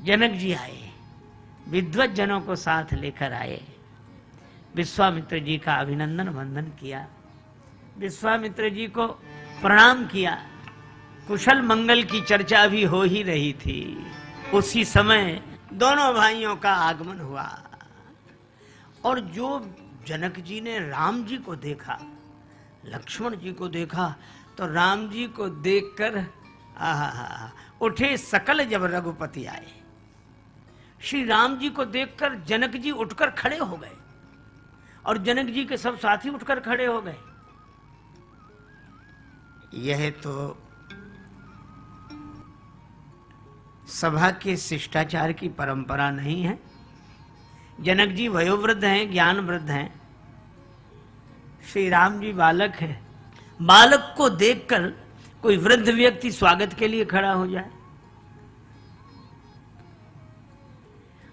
जनक जी आए, विद्वत जनों को साथ लेकर आए, विश्वामित्र जी का अभिनंदन वंदन किया, विश्वामित्र जी को प्रणाम किया। कुशल मंगल की चर्चा भी हो ही रही थी। उसी समय दोनों भाइयों का आगमन हुआ और जो जनक जी ने राम जी को देखा, लक्ष्मण जी को देखा, तो राम जी को देखकर उठे सकल जब रघुपति आए। श्री राम जी को देखकर जनक जी उठकर खड़े हो गए और जनक जी के सब साथी उठकर खड़े हो गए। यह तो सभा के शिष्टाचार की परंपरा नहीं है। जनक जी वयोवृद्ध हैं, ज्ञान वृद्ध हैं, श्री राम जी बालक हैं। बालक को देखकर कोई वृद्ध व्यक्ति स्वागत के लिए खड़ा हो जाए?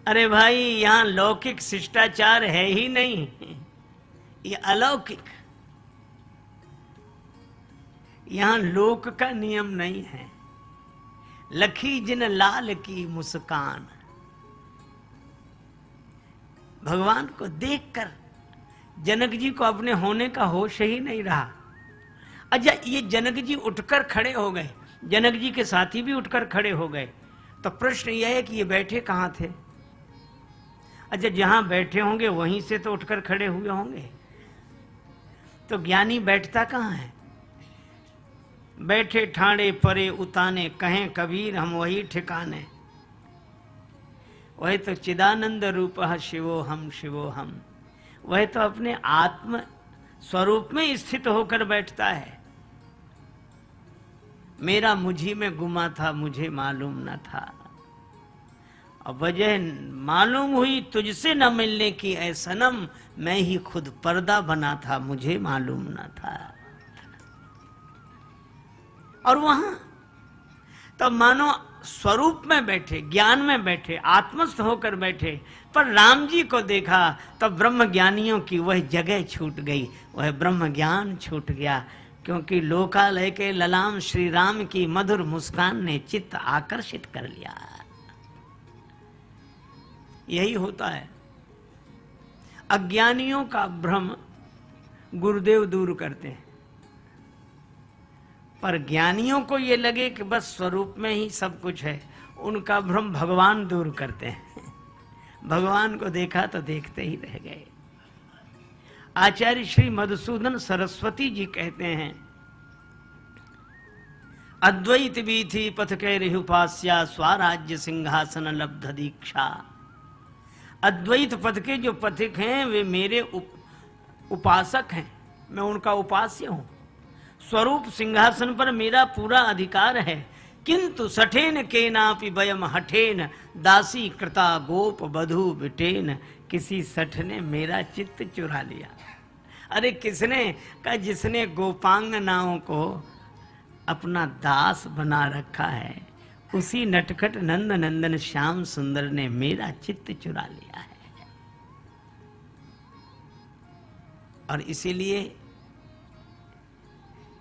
अरे भाई, यहां लौकिक शिष्टाचार है ही नहीं, ये अलौकिक। यहां लोक का नियम नहीं है। लखी जिन लाल की मुस्कान। भगवान को देखकर जनक जी को अपने होने का होश ही नहीं रहा। अच्छा, ये जनक जी उठकर खड़े हो गए, जनक जी के साथी भी उठकर खड़े हो गए, तो प्रश्न यह है कि ये बैठे कहां थे? अच्छा, जहां बैठे होंगे वहीं से तो उठकर खड़े हुए होंगे। तो ज्ञानी बैठता कहां है? बैठे ठाणे परे उताने, कहें कबीर हम वही ठिकाने। वह तो चिदानंद रूप शिवो हम। वह तो अपने आत्म स्वरूप में स्थित होकर बैठता है। मेरा मुझी में गुमा था, मुझे मालूम न था, और वजह मालूम हुई तुझसे न मिलने की ऐ सनम, मैं ही खुद पर्दा बना था, मुझे मालूम न था। और वहां तो मानो स्वरूप में बैठे, ज्ञान में बैठे, आत्मस्थ होकर बैठे, पर राम जी को देखा तो ब्रह्म ज्ञानियों की वह जगह छूट गई, वह ब्रह्म ज्ञान छूट गया, क्योंकि लोकालय के ललाम श्री राम की मधुर मुस्कान ने चित्त आकर्षित कर लिया। यही होता है। अज्ञानियों का भ्रम गुरुदेव दूर करते हैं, पर ज्ञानियों को ये लगे कि बस स्वरूप में ही सब कुछ है, उनका भ्रम भगवान दूर करते हैं। भगवान को देखा तो देखते ही रह गए। आचार्य श्री मधुसूदन सरस्वती जी कहते हैं, अद्वैत वीथि पथ कैरिहुपास्या स्वराज्य सिंहासन लब्ध दीक्षा। अद्वैत पथ के जो पथिक हैं वे मेरे उपासक हैं, मैं उनका उपास्य हूं। स्वरूप सिंहासन पर मेरा पूरा अधिकार है, किंतु सठेन के नापि वयम हठेन, दासी कृता गोप बधु बिटेन। किसी सठ ने मेरा चित्त चुरा लिया। अरे किसने? का जिसने गोपांगनाओं को अपना दास बना रखा है, उसी नटखट नंद नंदन श्याम सुंदर ने मेरा चित्त चुरा लिया है। और इसीलिए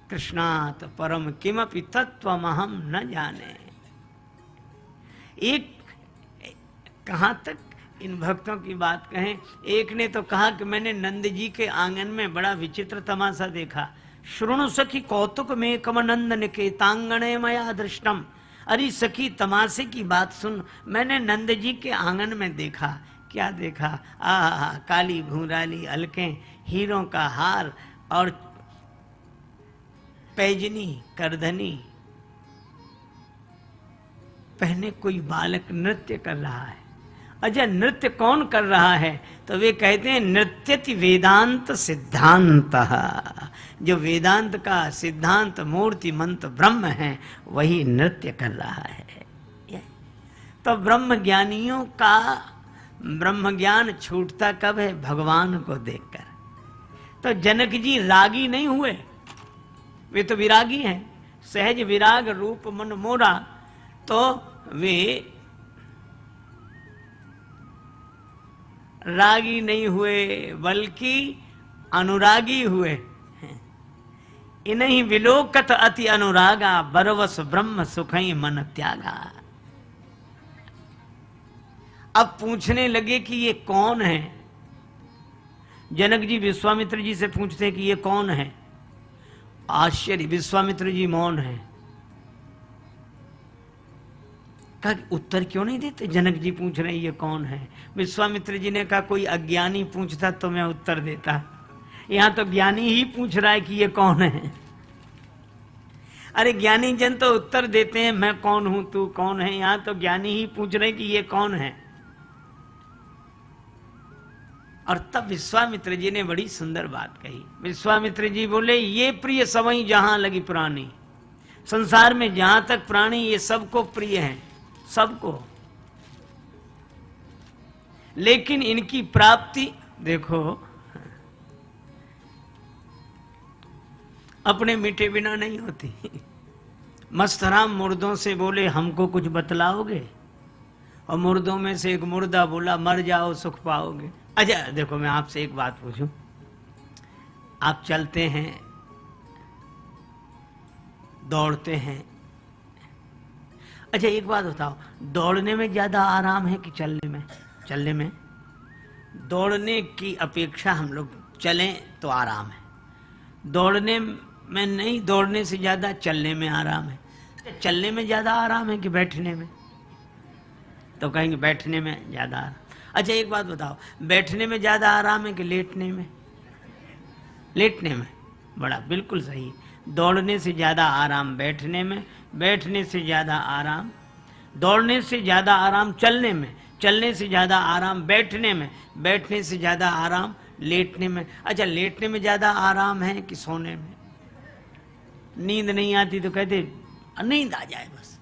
कृष्णात परम किमपि तत्वमहम न जाने। एक कहां तक इन भक्तों की बात कहें। एक ने तो कहा कि मैंने नंद जी के आंगन में बड़ा विचित्र तमाशा देखा। श्रृणु सखी कौतुक में कमनंदन के तांगणे मया दृष्टम। अरे सखी, तमाशे की बात सुन, मैंने नंद जी के आंगन में देखा। क्या देखा? काली घुंघराली अलकें, हीरों का हार और पैजनी करधनी पहने कोई बालक नृत्य कर रहा है। अच्छा, नृत्य कौन कर रहा है? तो वे कहते हैं नृत्यति वेदांत सिद्धांत। जो वेदांत का सिद्धांत मूर्ति मंत्र ब्रह्म है, वही नृत्य कर रहा है। तो ब्रह्म ज्ञानियों का ब्रह्म ज्ञान छूटता कब है? भगवान को देखकर। तो जनक जी रागी नहीं हुए, वे तो विरागी हैं। सहज विराग रूप मन मोरा, तो वे रागी नहीं हुए बल्कि अनुरागी हुए। इन्हीं विलोकत अति अनुरागा, बरवस ब्रह्म सुखई मन त्यागा। अब पूछने लगे कि ये कौन है। जनक जी विश्वामित्र जी से पूछते हैं कि ये कौन है। आश्चर्य, विश्वामित्र जी मौन है। कहा उत्तर क्यों नहीं देते? जनक जी पूछ रहे हैं ये कौन है। विश्वामित्र जी ने कहा कोई अज्ञानी पूछता तो मैं उत्तर देता, यहां तो ज्ञानी ही पूछ रहा है कि ये कौन है। अरे ज्ञानी जन तो उत्तर देते हैं मैं कौन हूं, तू कौन है। यहां तो ज्ञानी ही पूछ रहे कि ये कौन है। और तब विश्वामित्र जी ने बड़ी सुंदर बात कही। विश्वामित्र जी बोले ये प्रिय सवई जहां लगी प्राणी। संसार में जहां तक प्राणी ये सबको प्रिय हैं, सबको, लेकिन इनकी प्राप्ति देखो अपने मिटे बिना नहीं होती। मस्तराम मुर्दों से बोले हमको कुछ बतलाओगे? और मुर्दों में से एक मुर्दा बोला मर जाओ सुख पाओगे। अच्छा देखो मैं आपसे एक बात पूछूं, आप चलते हैं, दौड़ते हैं, अच्छा एक बात बताओ, दौड़ने में ज्यादा आराम है कि चलने में? चलने में। दौड़ने की अपेक्षा हम लोग चलें तो आराम है, दौड़ने में नहीं, दौड़ने से ज्यादा चलने में आराम है। चलने में ज्यादा आराम है कि बैठने में? तो कहेंगे बैठने में ज्यादा आराम। अच्छा एक बात बताओ, बैठने में ज्यादा आराम है कि लेटने में? लेटने में। बड़ा बिल्कुल सही। दौड़ने से ज्यादा आराम बैठने में, बैठने से ज्यादा आराम दौड़ने से ज्यादा आराम चलने में, चलने से ज्यादा आराम बैठने में, बैठने से ज्यादा आराम लेटने में। अच्छा लेटने में ज्यादा आराम है कि सोने में? नींद नहीं आती तो कहते नींद आ जाए बस,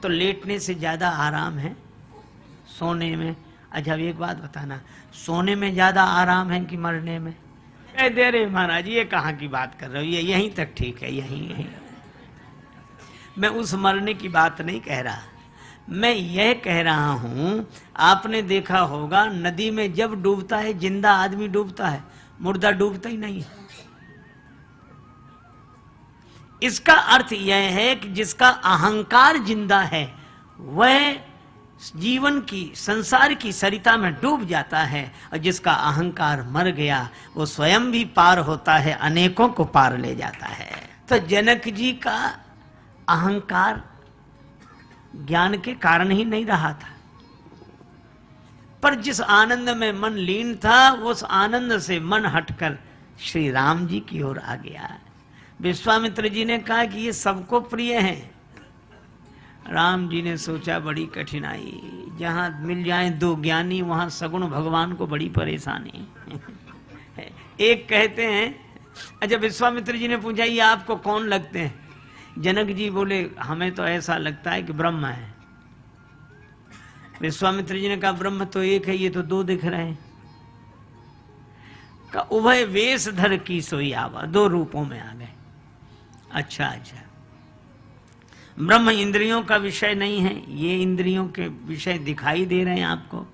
तो लेटने से ज्यादा आराम है सोने में। अच्छा अब एक बात बताना, सोने में ज्यादा आराम है कि मरने में? कहते अरे महाराज ये कहाँ की बात कर रहे हो, ये यहीं तक ठीक है, यहीं। मैं उस मरने की बात नहीं कह रहा, मैं यह कह रहा हूं आपने देखा होगा नदी में जब डूबता है जिंदा आदमी डूबता है, मुर्दा डूबता ही नहीं है। इसका अर्थ यह है कि जिसका अहंकार जिंदा है वह जीवन की संसार की सरिता में डूब जाता है, और जिसका अहंकार मर गया वो स्वयं भी पार होता है, अनेकों को पार ले जाता है। तो जनक जी का अहंकार ज्ञान के कारण ही नहीं रहा था, पर जिस आनंद में मन लीन था उस आनंद से मन हटकर श्री राम जी की ओर आ गया। विश्वामित्र जी ने कहा कि ये सबको प्रिय है। राम जी ने सोचा बड़ी कठिनाई, जहां मिल जाए दो ज्ञानी वहां सगुण भगवान को बड़ी परेशानी। एक कहते हैं, अच्छा विश्वामित्र जी ने पूछा ये आपको कौन लगते हैं? जनक जी बोले हमें तो ऐसा लगता है कि ब्रह्म है। विश्वामित्र जी ने कहा ब्रह्म तो एक है, ये तो दो दिख रहे हैं। का उभय वेश धर की सोई आवा, दो रूपों में आ गए। अच्छा ब्रह्म इंद्रियों का विषय नहीं है, ये इंद्रियों के विषय दिखाई दे रहे हैं आपको।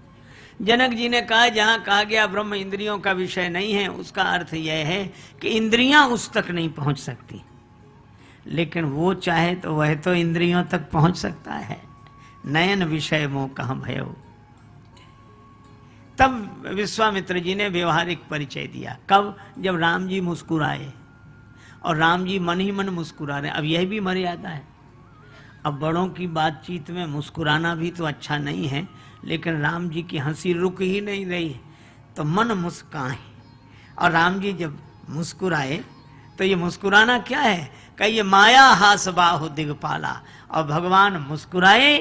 जनक जी ने कहा जहां कहा गया ब्रह्म इंद्रियों का विषय नहीं है, उसका अर्थ यह है कि इंद्रियां उस तक नहीं पहुंच सकती, लेकिन वो चाहे तो वह तो इंद्रियों तक पहुंच सकता है। नयन विषय मोह कहां भयो। तब विश्वामित्र जी ने व्यवहारिक परिचय दिया। कब? जब राम जी मुस्कुराए, और राम जी मन ही मन मुस्कुरा रहे। अब यह भी मर्यादा है, अब बड़ों की बातचीत में मुस्कुराना भी तो अच्छा नहीं है, लेकिन राम जी की हंसी रुक ही नहीं रही, तो मन मुस्काए। और राम जी जब मुस्कुराए तो ये मुस्कुराना क्या है? कि ये माया हास बाहु दिगपाला, और भगवान मुस्कुराए